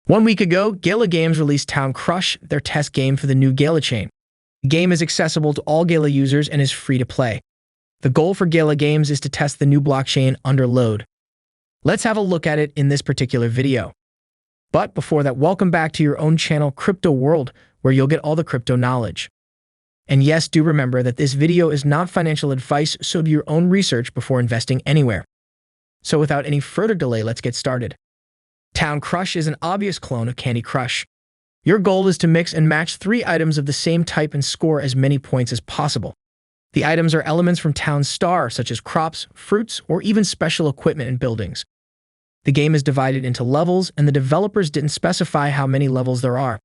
1 week ago, Gala Games released Town Crush, their test game for the new Gala chain. The game is accessible to all Gala users and is free to play. The goal for Gala Games is to test the new blockchain under load. Let's have a look at it in this particular video. But before that, welcome back to your own channel, Crypto World, where you'll get all the crypto knowledge. And yes, do remember that this video is not financial advice, so do your own research before investing anywhere. So without any further delay, let's get started. Town Crush is an obvious clone of Candy Crush. Your goal is to mix and match 3 items of the same type and score as many points as possible. The items are elements from Town's star, such as crops, fruits, or even special equipment and buildings. The game is divided into levels, and the developers didn't specify how many levels there are.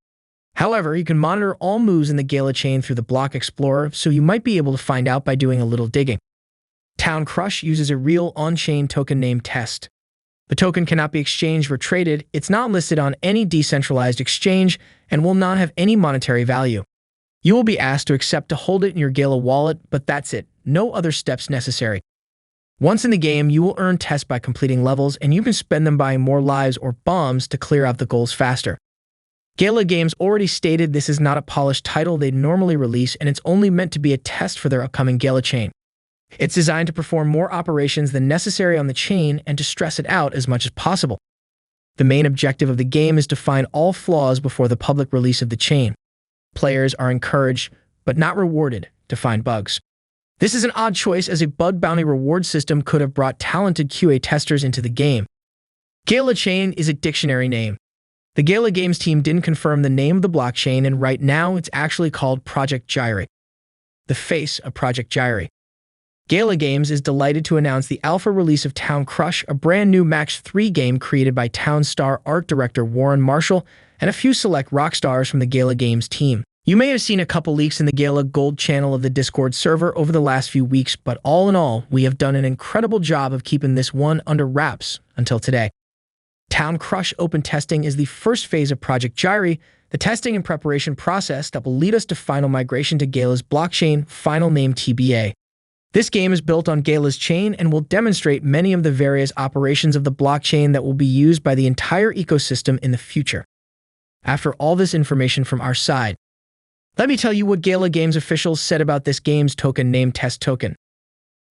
However, you can monitor all moves in the Gala chain through the Block Explorer, so you might be able to find out by doing a little digging. Town Crush uses a real on-chain token named Test. The token cannot be exchanged or traded, it's not listed on any decentralized exchange, and will not have any monetary value. You will be asked to accept to hold it in your Gala wallet, but that's it, no other steps necessary. Once in the game, you will earn Test by completing levels, and you can spend them buying more lives or bombs to clear out the goals faster. Gala Games already stated this is not a polished title they'd normally release, and it's only meant to be a test for their upcoming Gala chain. It's designed to perform more operations than necessary on the chain and to stress it out as much as possible. The main objective of the game is to find all flaws before the public release of the chain. Players are encouraged, but not rewarded, to find bugs. This is an odd choice, as a bug bounty reward system could have brought talented QA testers into the game. Gala Chain is a dictionary name. The Gala Games team didn't confirm the name of the blockchain, and right now it's actually called Project Gyri. The face of Project Gyri. Gala Games is delighted to announce the alpha release of Town Crush, a brand new Match 3 game created by Town Star art director Warren Marshall and a few select rock stars from the Gala Games team. You may have seen a couple leaks in the Gala Gold channel of the Discord server over the last few weeks, but all in all, we have done an incredible job of keeping this one under wraps until today. Town Crush open testing is the first phase of Project Gyri, the testing and preparation process that will lead us to final migration to Gala's blockchain, final name TBA. This game is built on Gala's chain and will demonstrate many of the various operations of the blockchain that will be used by the entire ecosystem in the future. After all this information from our side, let me tell you what Gala Games officials said about this game's token named Test Token.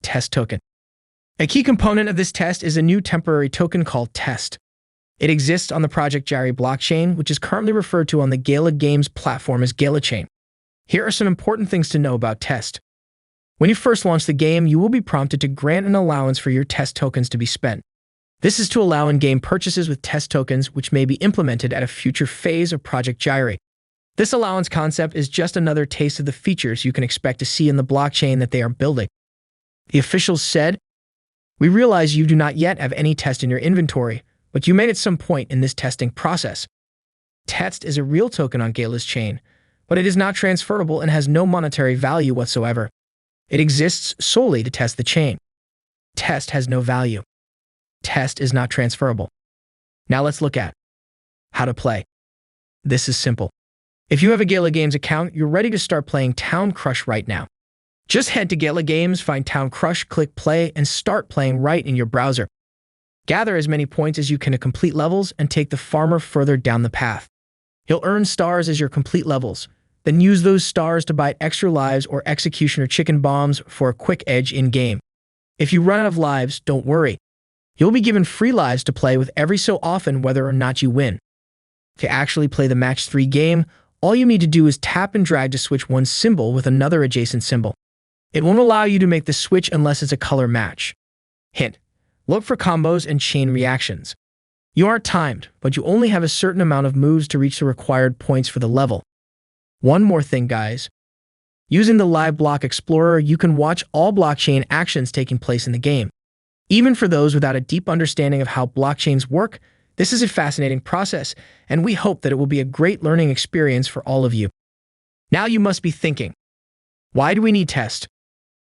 Test Token. A key component of this test is a new temporary token called Test. It exists on the Project Gyri blockchain, which is currently referred to on the Gala Games platform as Gala Chain. Here are some important things to know about Test. When you first launch the game, you will be prompted to grant an allowance for your test tokens to be spent. This is to allow in-game purchases with test tokens, which may be implemented at a future phase of Project Gyri. This allowance concept is just another taste of the features you can expect to see in the blockchain that they are building. The officials said, "We realize you do not yet have any test in your inventory, but you may at some point in this testing process. Test is a real token on Gala's chain, but it is not transferable and has no monetary value whatsoever. It exists solely to test the chain. Test has no value. Test is not transferable." Now let's look at how to play. This is simple. If you have a Gala Games account, you're ready to start playing Town Crush right now. Just head to Gala Games, find Town Crush, click play, and start playing right in your browser. Gather as many points as you can to complete levels and take the farmer further down the path. You'll earn stars as you complete levels. Then use those stars to buy extra lives or executioner chicken bombs for a quick edge in-game. If you run out of lives, don't worry. You'll be given free lives to play with every so often, whether or not you win. To actually play the Match 3 game, all you need to do is tap and drag to switch one symbol with another adjacent symbol. It won't allow you to make the switch unless it's a color match. Hint: look for combos and chain reactions. You aren't timed, but you only have a certain amount of moves to reach the required points for the level. One more thing, guys. Using the live Block Explorer, you can watch all blockchain actions taking place in the game. Even for those without a deep understanding of how blockchains work, this is a fascinating process, and we hope that it will be a great learning experience for all of you. Now you must be thinking, why do we need test?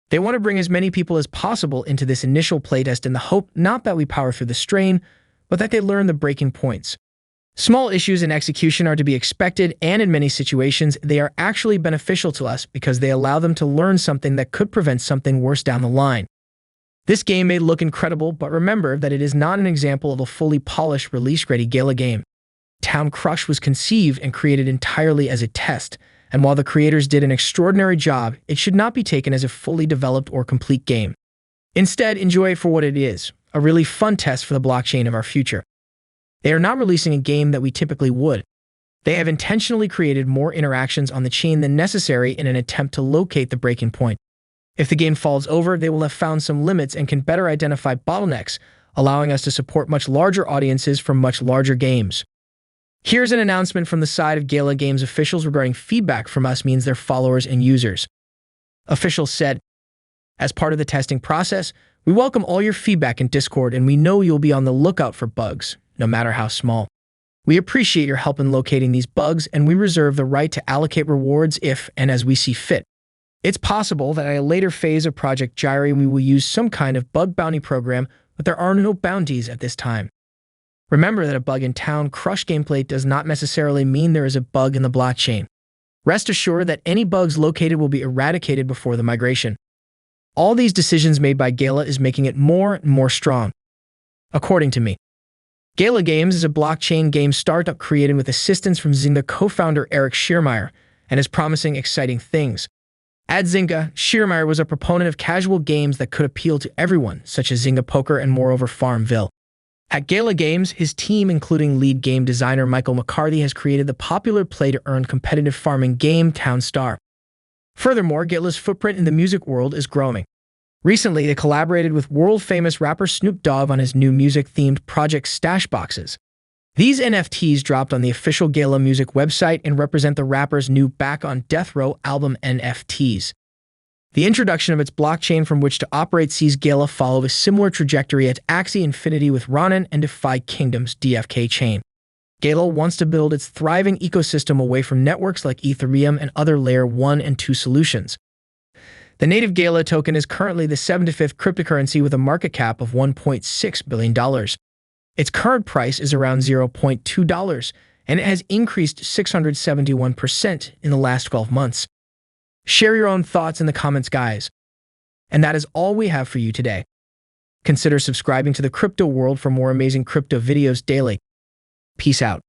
They want to bring as many people as possible into this initial playtest in the hope not that we power through the strain, but that they learn the breaking points. Small issues in execution are to be expected, and in many situations, they are actually beneficial to us because they allow them to learn something that could prevent something worse down the line. This game may look incredible, but remember that it is not an example of a fully polished, release-ready Gala game. Town Crush was conceived and created entirely as a test, and while the creators did an extraordinary job, it should not be taken as a fully developed or complete game. Instead, enjoy it for what it is, a really fun test for the blockchain of our future. They are not releasing a game that we typically would. They have intentionally created more interactions on the chain than necessary in an attempt to locate the breaking point. If the game falls over, they will have found some limits and can better identify bottlenecks, allowing us to support much larger audiences for much larger games. Here's an announcement from the side of Gala Games officials regarding feedback from us means their followers and users. Officials said, "As part of the testing process, we welcome all your feedback in Discord and we know you'll be on the lookout for bugs, no matter how small. We appreciate your help in locating these bugs and we reserve the right to allocate rewards if and as we see fit. It's possible that at a later phase of Project Gyri we will use some kind of bug bounty program, but there are no bounties at this time. Remember that a bug in Town Crush gameplay does not necessarily mean there is a bug in the blockchain. Rest assured that any bugs located will be eradicated before the migration. All these decisions made by Gala is making it more and more strong. According to me, Gala Games is a blockchain game startup created with assistance from Zynga co-founder Eric Schiermeier and is promising exciting things. At Zynga, Schiermeier was a proponent of casual games that could appeal to everyone, such as Zynga Poker and moreover Farmville. At Gala Games, his team, including lead game designer Michael McCarthy, has created the popular play-to-earn competitive farming game Town Star. Furthermore, Gala's footprint in the music world is growing. Recently, they collaborated with world-famous rapper Snoop Dogg on his new music-themed project Stash Boxes. These NFTs dropped on the official Gala Music website and represent the rapper's new Back on Death Row album NFTs. The introduction of its blockchain from which to operate sees Gala follow a similar trajectory at Axie Infinity with Ronin and Defy Kingdom's DFK chain. Gala wants to build its thriving ecosystem away from networks like Ethereum and other Layer 1 and 2 solutions. The native Gala token is currently the 75th cryptocurrency with a market cap of $1.6 billion. Its current price is around $0.2, and it has increased 671% in the last 12 months. Share your own thoughts in the comments, guys. And that is all we have for you today. Consider subscribing to the Crypto World for more amazing crypto videos daily. Peace out.